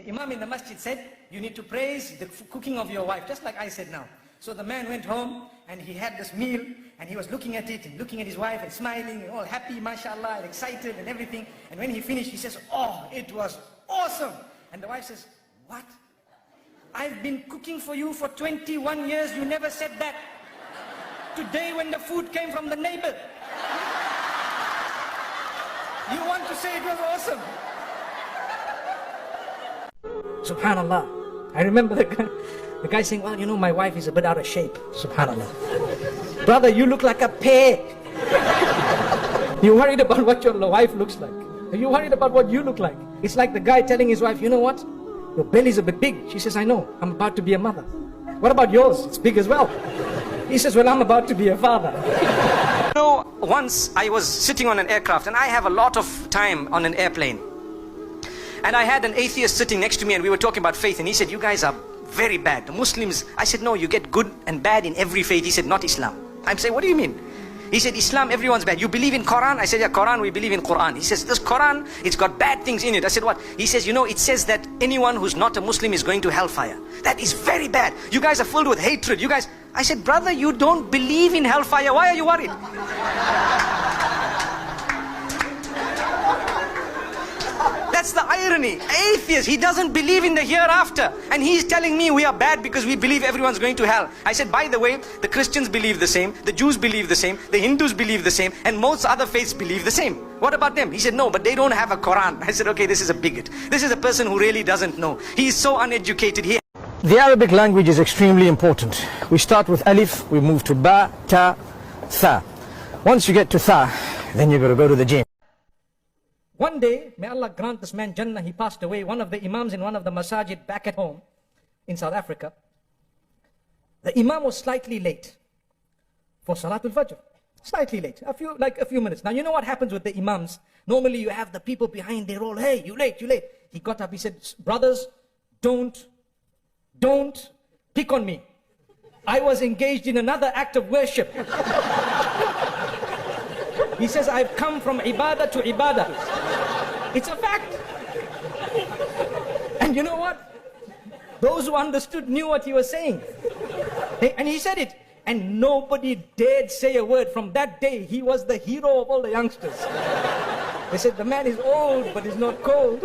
The Imam in the masjid said, you need to praise the cooking of your wife, just like I said now. So the man went home and he had this meal and he was looking at it and looking at his wife and smiling and all happy, mashallah, and excited and everything. And when he finished, he says, oh, it was awesome. And the wife says, what? I've been cooking for you for 21 years, you never said that. Today when the food came from the neighbor, you want to say it was awesome. Subhanallah. I remember the guy saying, well, you know, my wife is a bit out of shape. Subhanallah. Brother, you look like a pear. You're worried about what your wife looks like. Are you worried about what you look like? It's like the guy telling his wife, you know what? Your belly's a bit big. She says, I know. I'm about to be a mother. What about yours? It's big as well. He says, well, I'm about to be a father. You know, once I was sitting on an aircraft, and I have a lot of time on an airplane. And I had an atheist sitting next to me and we were talking about faith, and he said, you guys are very bad. The Muslims, I said, no, you get good and bad in every faith. He said, not Islam. I'm saying, what do you mean? He said, Islam, everyone's bad. You believe in Quran? I said, yeah, Quran, we believe in Quran. He says, this Quran, it's got bad things in it. I said, what? He says, you know, it says that anyone who's not a Muslim is going to hellfire. That is very bad. You guys are filled with hatred. You guys, I said, brother, you don't believe in hellfire. Why are you worried? That's the irony. Atheist, he doesn't believe in the hereafter. And he's telling me we are bad because we believe everyone's going to hell. I said, by the way, the Christians believe the same, the Jews believe the same, the Hindus believe the same, and most other faiths believe the same. What about them? He said, no, but they don't have a Quran. I said, okay, this is a bigot. This is a person who really doesn't know. He is so uneducated. The Arabic language is extremely important. We start with alif, we move to ba, ta, tha. Once you get to tha, then you've got to go to the gym. One day, may Allah grant this man Jannah, he passed away, one of the imams in one of the masajid back at home in South Africa. The imam was slightly late for Salatul Fajr. Slightly late, like a few minutes. Now you know what happens with the imams? Normally you have the people behind, they roll, hey, you late, you late. He got up, he said, brothers, don't pick on me. I was engaged in another act of worship. He says, I've come from ibadah to ibadah. It's a fact. And you know what? Those who understood knew what he was saying. And he said it. And nobody dared say a word. From that day, he was the hero of all the youngsters. They said, the man is old, but he's not cold.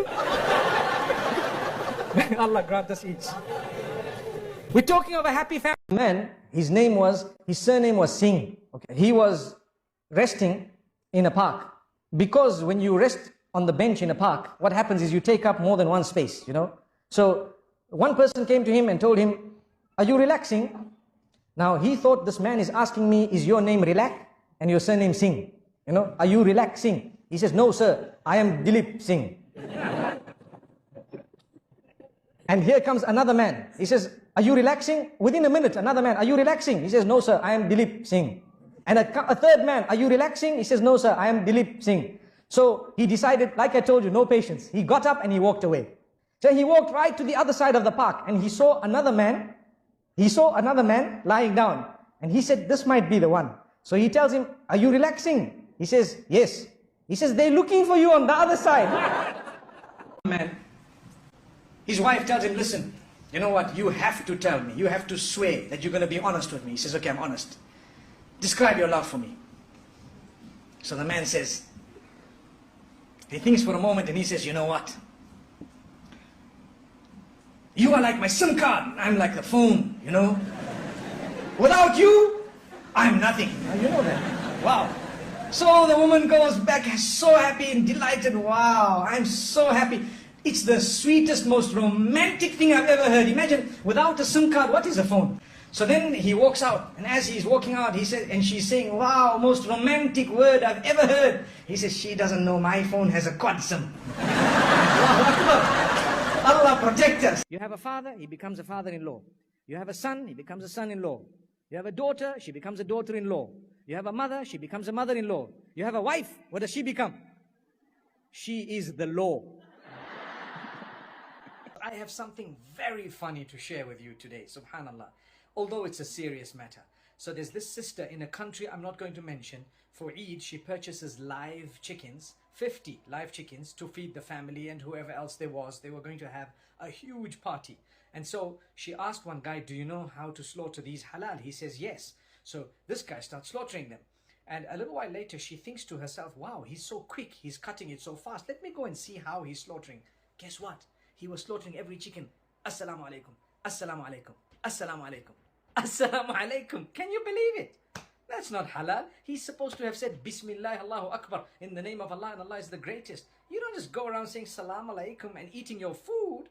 May Allah grant us each. We're talking of a happy family. Man, his surname was Singh. Okay. He was resting in a park. Because when you rest on the bench in a park, what happens is you take up more than one space, you know. So one person came to him and told him, are you relaxing? Now he thought this man is asking me, is your name Relax and your surname Singh? You know, are you relaxing? He says, no sir, I am Dilip Singh. And here comes another man. He says, are you relaxing? Within a minute, another man, are you relaxing? He says, no sir, I am Dilip Singh. And a third man, are you relaxing? He says, no sir, I am Dilip Singh. So he decided, like I told you, no patience. He got up and he walked away. So he walked right to the other side of the park and he saw another man. He saw another man lying down. And he said, this might be the one. So he tells him, are you relaxing? He says, yes. He says, they're looking for you on the other side. Man, his wife tells him, listen, you know what? You have to tell me. You have to swear that you're going to be honest with me. He says, okay, I'm honest. Describe your love for me. So the man says, he thinks for a moment and he says, you know what? You are like my SIM card. I'm like the phone, you know. Without you, I'm nothing. Now, you know that. Wow. So the woman goes back so happy and delighted. Wow, I'm so happy. It's the sweetest, most romantic thing I've ever heard. Imagine, without a SIM card, what is a phone? So then he walks out, and as he's walking out, he said, and she's saying, wow, most romantic word I've ever heard. He says, she doesn't know my phone has a quad SIM. Allah protect us. You have a father, he becomes a father-in-law. You have a son, he becomes a son-in-law. You have a daughter, she becomes a daughter-in-law. You have a mother, she becomes a mother-in-law. You have a wife, what does she become? She is the law. I have something very funny to share with you today, subhanallah. Although it's a serious matter. So there's this sister in a country I'm not going to mention. For Eid, she purchases live chickens 50 live chickens to feed the family and whoever else there was. They were going to have a huge party. And so she asked one guy, do you know how to slaughter these halal? He says, yes. So this guy starts slaughtering them. And a little while later, she thinks to herself, wow, he's so quick. He's cutting it so fast. Let me go and see how he's slaughtering. Guess what? He was slaughtering every chicken. Assalamu alaikum. Assalamu alaikum. Assalamu alaikum. Assalamu alaikum. Can you believe it? That's not halal. He's supposed to have said Bismillah, Allahu Akbar, in the name of Allah, and Allah is the greatest. You don't just go around saying Salam alaikum and eating your food.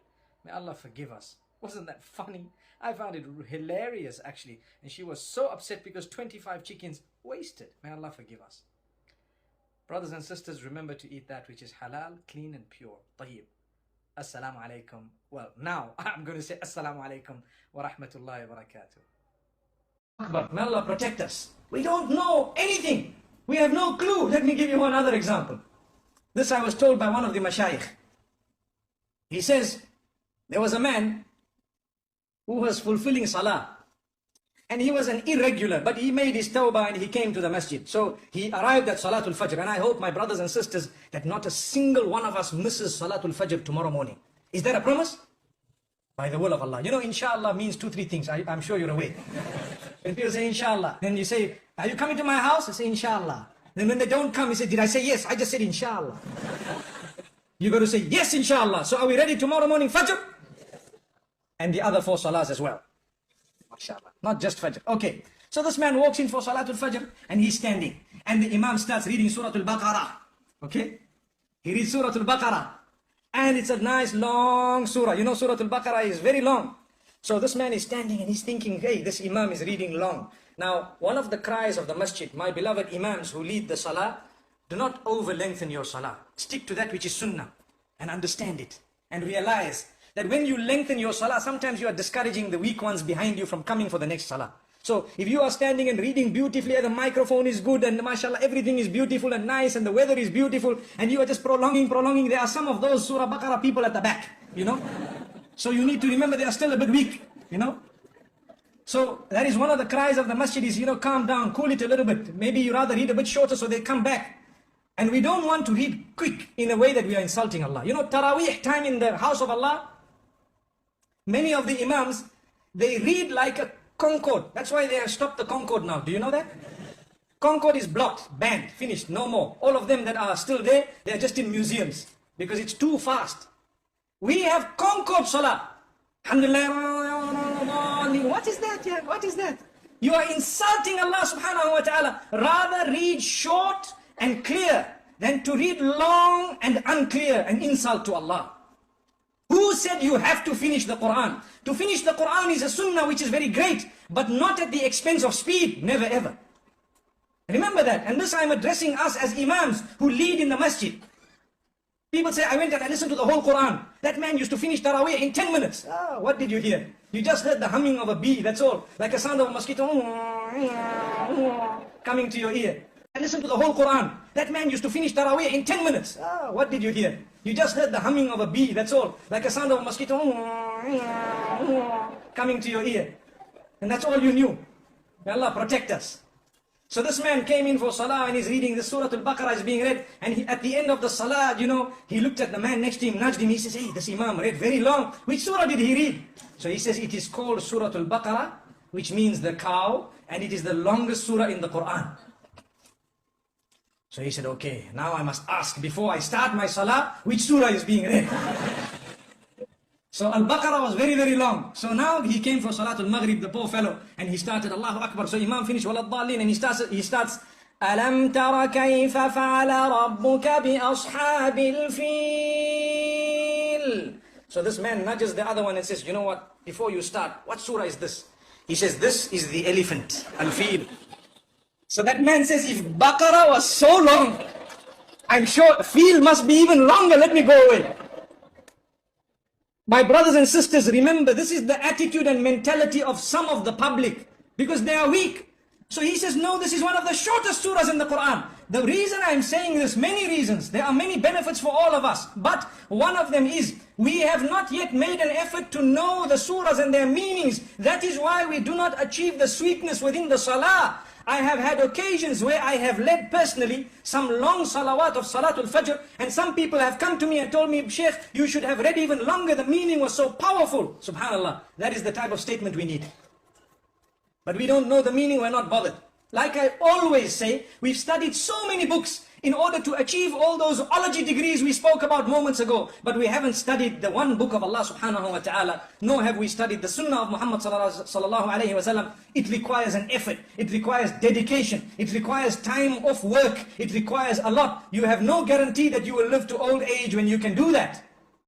May Allah forgive us. Wasn't that funny? I found it hilarious actually. And she was so upset because 25 chickens wasted. May Allah forgive us. Brothers and sisters, remember to eat that which is halal, clean and pure. Tayyib. Assalamu alaikum. Well, now I'm going to say Assalamu alaikum wa rahmatullahi wa barakatuh. Akbar. May Allah protect us. We don't know anything. We have no clue. Let me give you one other example. This I was told by one of the mashayikh. He says, there was a man who was fulfilling salah. And he was an irregular, but he made his tawbah and he came to the masjid. So he arrived at Salatul Fajr. And I hope, my brothers and sisters, that not a single one of us misses Salatul Fajr tomorrow morning. Is there a promise? By the will of Allah. You know, inshallah means 2-3 things. I'm sure you're aware. When people say inshallah, then you say, are you coming to my house? I say inshallah. Then when they don't come, you say, did I say yes? I just said inshallah. You got to say yes, inshallah. So are we ready tomorrow morning, Fajr? And the other 4 salahs as well. MashaAllah. Not just Fajr. Okay. So this man walks in for Salatul Fajr and he's standing. And the Imam starts reading Surah Al-Baqarah. Okay. He reads Surah Al-Baqarah. And it's a nice long surah. You know, Surah Al-Baqarah is very long. So this man is standing and he's thinking, hey, this Imam is reading long. Now, one of the cries of the masjid, my beloved Imams who lead the salah, do not over-lengthen your salah. Stick to that which is sunnah and understand it. And realize that when you lengthen your salah, sometimes you are discouraging the weak ones behind you from coming for the next salah. So if you are standing and reading beautifully and the microphone is good and mashallah everything is beautiful and nice and the weather is beautiful and you are just prolonging, there are some of those Surah Baqarah people at the back, you know. So you need to remember they are still a bit weak, you know. So that is one of the cries of the masjid is, you know, calm down, cool it a little bit. Maybe you rather read a bit shorter so they come back. And we don't want to read quick in a way that we are insulting Allah. You know, Taraweeh time in the house of Allah, many of the Imams, they read like a Concorde. That's why they have stopped the Concorde now. Do you know that? Concorde is blocked, banned, finished, no more. All of them that are still there, they are just in museums because it's too fast. We have Concorde Salah. Alhamdulillah. What is that? Yeah? What is that? You are insulting Allah subhanahu wa ta'ala. Rather read short and clear than to read long and unclear, an insult to Allah. Who said you have to finish the Quran? To finish the Quran is a sunnah which is very great, but not at the expense of speed, never ever. Remember that. And this I'm addressing us as Imams who lead in the masjid. People say, I went and I listened to the whole Quran. That man used to finish Taraweeh in 10 minutes. Ah, what did you hear? You just heard the humming of a bee, that's all. Like a sound of a mosquito coming to your ear. I listened to the whole Quran. That man used to finish Taraweeh in 10 minutes. Ah, what did you hear? You just heard the humming of a bee, that's all. Like a sound of a mosquito coming to your ear. And that's all you knew. May Allah protect us. So this man came in for salah and he's reading the Surah Al-Baqarah is being read. And at the end of the salah, you know, he looked at the man next to him, nudged him. He says, hey, this Imam read very long. Which surah did he read? So he says, it is called Surah Al-Baqarah, which means the cow. And it is the longest surah in the Quran. So he said, okay, now I must ask before I start my salah, which surah is being read? So Al-Baqarah was very, very long. So now he came for Salatul Maghrib, the poor fellow, and he started Allahu Akbar. So Imam finished Waladhalin, and he starts Alam tara kayfa fa'ala rabbuka bi ashabil fil. So this man nudges the other one and says, you know what, before you start, what surah is this? He says, this is the elephant, Al-Fil. So that man says, if Baqarah was so long, I'm sure Fil must be even longer, let me go away. My brothers and sisters, remember, this is the attitude and mentality of some of the public, because they are weak. So he says, no, this is one of the shortest surahs in the Quran. The reason I'm saying this, many reasons, there are many benefits for all of us, but one of them is, we have not yet made an effort to know the surahs and their meanings. That is why we do not achieve the sweetness within the salah. I have had occasions where I have led personally some long salawat of Salatul Fajr, and some people have come to me and told me, Sheikh, you should have read even longer, the meaning was so powerful. Subhanallah, that is the type of statement we need. But we don't know the meaning, we're not bothered. Like I always say, we've studied so many books in order to achieve all those ology degrees we spoke about moments ago, but we haven't studied the one book of Allah subhanahu wa ta'ala, nor have we studied the sunnah of Muhammad sallallahu alayhi wa sallam. It requires an effort, it requires dedication, it requires time off work, it requires a lot. You have no guarantee that you will live to old age when you can do that.